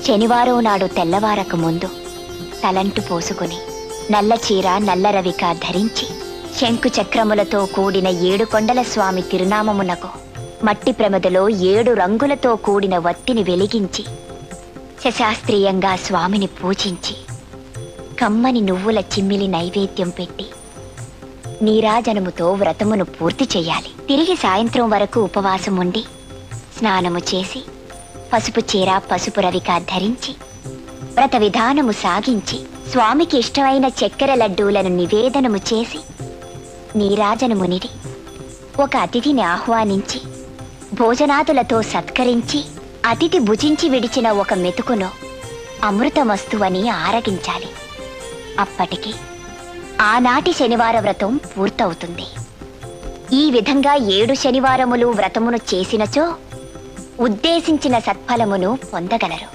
శనివారం నాడు తెల్లవారక ముందు తలంటు పోసుకుని నల్ల చీర నల్ల రవిక ధరించి శంకు చక్రములతో కూడిన 7 కొండల స్వామి తిరునామమునకు మట్టి ప్రమదలో 7 రంగులతో కూడిన వత్తిని వెలిగించి శశాస్త్రీయంగా స్వామిని పూజించి కమ్మని నువ్వుల చిమ్మిలి నైవేద్యం పెట్టి నీరాజనముతో వ్రతమును పూర్తి చెయ్యాలి. తిరిగి సాయంత్రం వరకు ఉపవాసం ఉండి స్నానము చేసి పసుపు చీర పసుపు రవిక ధరించి వ్రత విధానము సాగించి స్వామికి ఇష్టమైన చక్కెర లడ్డూలను నివేదనము చేసి నీరాజనమునిడి ఒక అతిథిని ఆహ్వానించి భోజనాదులతో సత్కరించి అతిథి భుజించి విడిచిన ఒక మెతుకును అమృతమస్తువని ఆరగించాలి. అప్పటికి ఆనాటి శనివార వ్రతం పూర్తవుతుంది. ఈ విధంగా 7 శనివారములు వ్రతమును చేసినచో ఉద్దేశించిన సత్ఫలమును పొందగలరు.